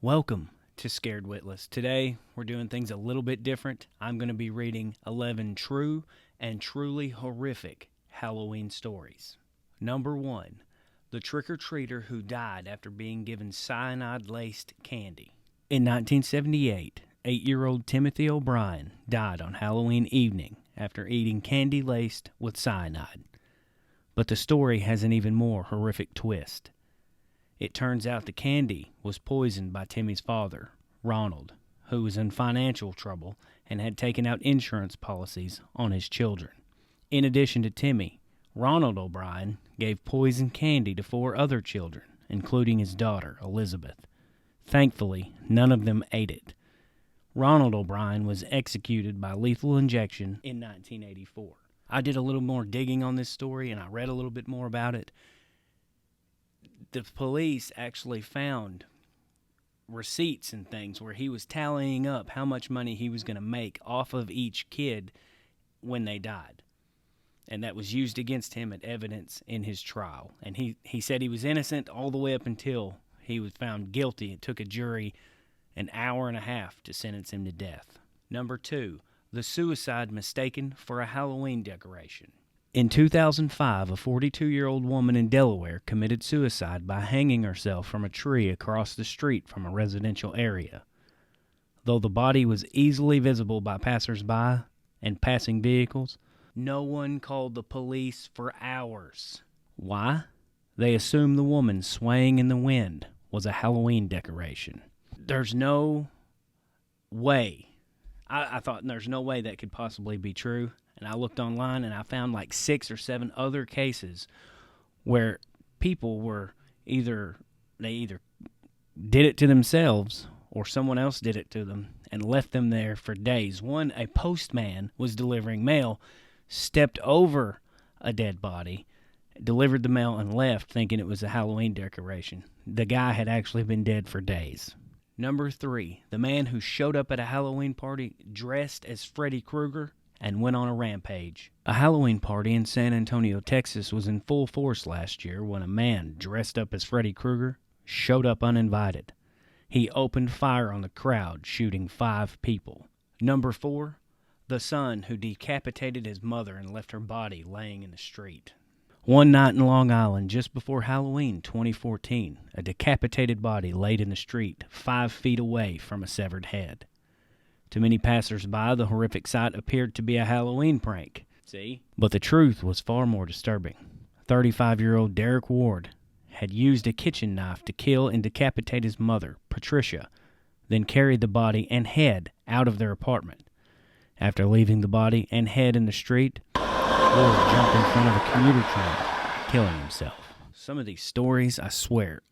Welcome to Scared Witless. Today, we're doing things a little bit different. I'm going to be reading 11 true and truly horrific Halloween stories. Number 1, the trick-or-treater who died after being given cyanide-laced candy. In 1978, 8-year-old Timothy O'Brien died on Halloween evening after eating candy laced with cyanide. But the story has an even more horrific twist. It turns out the candy was poisoned by Timmy's father, Ronald, who was in financial trouble and had taken out insurance policies on his children. In addition to Timmy, Ronald O'Brien gave poisoned candy to 4 other children, including his daughter, Elizabeth. Thankfully, none of them ate it. Ronald O'Brien was executed by lethal injection in 1984. I did a little more digging on this story and I read a little bit more about it. The police actually found receipts and things where he was tallying up how much money he was going to make off of each kid when they died. And that was used against him as evidence in his trial. And he said he was innocent all the way up until he was found guilty. It took a jury an hour and a half to sentence him to death. Number 2, the suicide mistaken for a Halloween decoration. In 2005, a 42-year-old woman in Delaware committed suicide by hanging herself from a tree across the street from a residential area. Though the body was easily visible by passers-by and passing vehicles, no one called the police for hours. Why? They assumed the woman swaying in the wind was a Halloween decoration. There's no way. I thought there's no way that could possibly be true. And I looked online and I found like 6 or 7 other cases where people were either did it to themselves or someone else did it to them and left them there for days. One, a postman was delivering mail, stepped over a dead body, delivered the mail and left thinking it was a Halloween decoration. The guy had actually been dead for days. Number 3, the man who showed up at a Halloween party dressed as Freddy Krueger and went on a rampage. A Halloween party in San Antonio, Texas was in full force last year when a man dressed up as Freddy Krueger showed up uninvited. He opened fire on the crowd, shooting 5 people. Number 4, the son who decapitated his mother and left her body laying in the street. One night in Long Island, just before Halloween 2014, a decapitated body laid in the street 5 feet away from a severed head. To many passers-by, the horrific sight appeared to be a Halloween prank. But the truth was far more disturbing. 35-year-old Derek Ward had used a kitchen knife to kill and decapitate his mother, Patricia, then carried the body and head out of their apartment. After leaving the body and head in the street, Ward jumped in front of a commuter train, killing himself. Some of these stories, I swear.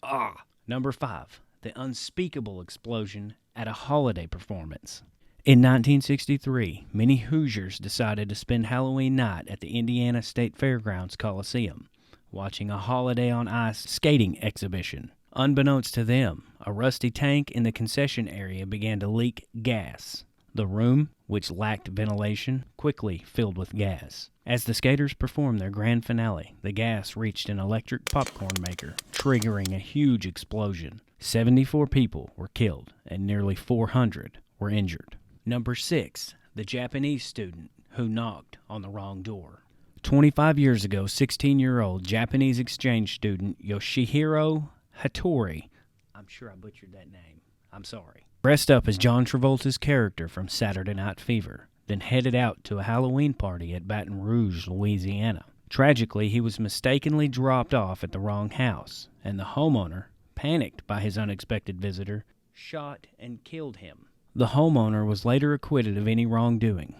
Number 5, the Unspeakable Explosion at a holiday performance. In 1963, many Hoosiers decided to spend Halloween night at the Indiana State Fairgrounds Coliseum, watching a Holiday on Ice skating exhibition. Unbeknownst to them, a rusty tank in the concession area began to leak gas. The room, which lacked ventilation, quickly filled with gas. As the skaters performed their grand finale, the gas reached an electric popcorn maker, triggering a huge explosion. 74 people were killed, and nearly 400 were injured. Number 6, the Japanese student who knocked on the wrong door. 25 years ago, 16-year-old Japanese exchange student Yoshihiro Hattori, I'm sure I butchered that name, I'm sorry, dressed up as John Travolta's character from Saturday Night Fever, then headed out to a Halloween party at Baton Rouge, Louisiana. Tragically, he was mistakenly dropped off at the wrong house, and the homeowner, panicked by his unexpected visitor, shot and killed him. The homeowner was later acquitted of any wrongdoing.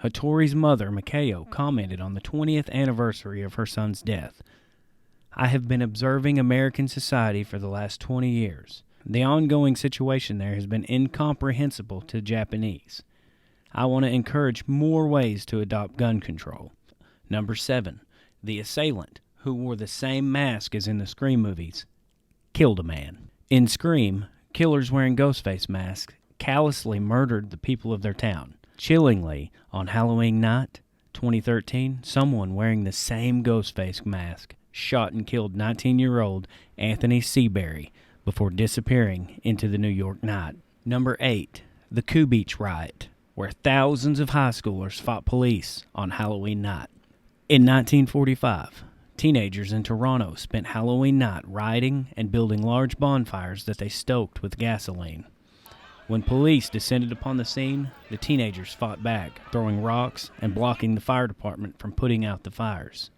Hattori's mother, Mikao, commented on the 20th anniversary of her son's death. "I have been observing American society for the last 20 years. The ongoing situation there has been incomprehensible to Japanese. I want to encourage more ways to adopt gun control." Number 7, the assailant, who wore the same mask as in the Scream movies, killed a man. In Scream, killers wearing Ghostface masks callously murdered the people of their town. Chillingly, on Halloween night, 2013, someone wearing the same Ghostface mask shot and killed 19-year-old Anthony Seabury before disappearing into the New York night. Number 8. The Coup Beach Riot, where thousands of high schoolers fought police on Halloween night. In 1945, teenagers in Toronto spent Halloween night rioting and building large bonfires that they stoked with gasoline. When police descended upon the scene, the teenagers fought back, throwing rocks and blocking the fire department from putting out the fires.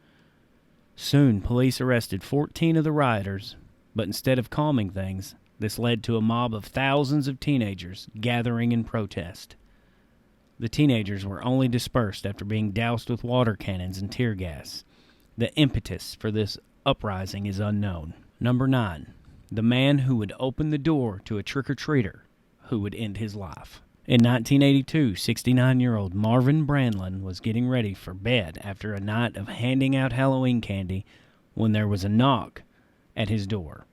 Soon, police arrested 14 of the rioters, but instead of calming things, this led to a mob of thousands of teenagers gathering in protest. The teenagers were only dispersed after being doused with water cannons and tear gas. The impetus for this uprising is unknown. Number 9. The man who would open the door to a trick-or-treater who would end his life. In 1982, 69-year-old Marvin Brandlin was getting ready for bed after a night of handing out Halloween candy when there was a knock at his door.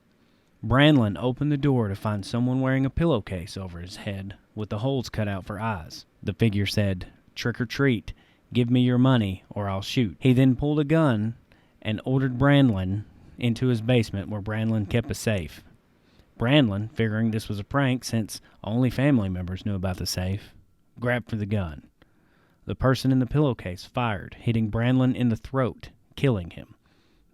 Brandlin opened the door to find someone wearing a pillowcase over his head with the holes cut out for eyes. The figure said, "Trick or treat, give me your money or I'll shoot." He then pulled a gun and ordered Brandlin into his basement where Brandlin kept a safe. Brandlin, figuring this was a prank since only family members knew about the safe, grabbed for the gun. The person in the pillowcase fired, hitting Brandlin in the throat, killing him.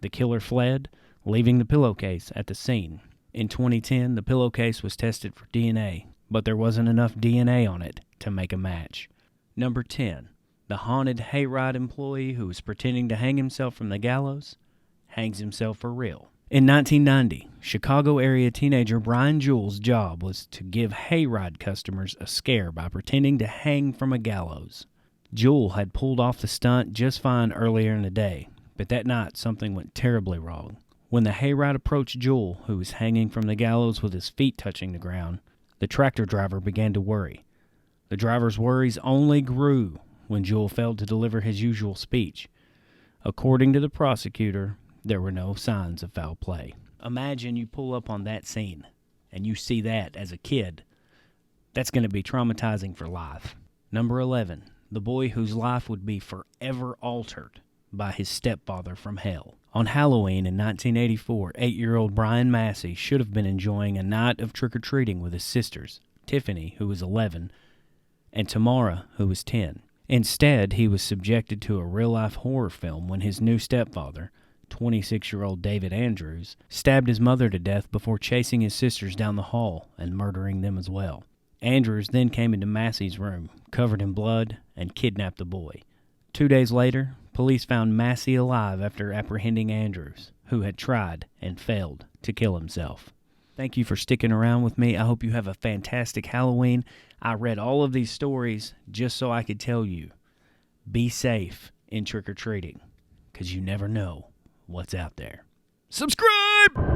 The killer fled, leaving the pillowcase at the scene. In 2010, the pillowcase was tested for DNA, but there wasn't enough DNA on it to make a match. Number 10. The haunted Hayride employee who was pretending to hang himself from the gallows hangs himself for real. In 1990, Chicago-area teenager Brian Jewell's job was to give Hayride customers a scare by pretending to hang from a gallows. Jewell had pulled off the stunt just fine earlier in the day, but that night something went terribly wrong. When the Hayride approached Jewell, who was hanging from the gallows with his feet touching the ground, the tractor driver began to worry. The driver's worries only grew when Jewell failed to deliver his usual speech. According to the prosecutor, there were no signs of foul play. Imagine you pull up on that scene and you see that as a kid. That's going to be traumatizing for life. Number 11, the boy whose life would be forever altered by his stepfather from hell. On Halloween in 1984, 8-year-old Brian Massey should have been enjoying a night of trick-or-treating with his sisters, Tiffany, who was 11, and Tamara, who was 10. Instead, he was subjected to a real-life horror film when his new stepfather, 26-year-old David Andrews, stabbed his mother to death before chasing his sisters down the hall and murdering them as well. Andrews then came into Massey's room, covered in blood, and kidnapped the boy. 2 days later, police found Massey alive after apprehending Andrews, who had tried and failed to kill himself. Thank you for sticking around with me. I hope you have a fantastic Halloween. I read all of these stories just so I could tell you, be safe in trick-or-treating, because you never know what's out there. Subscribe!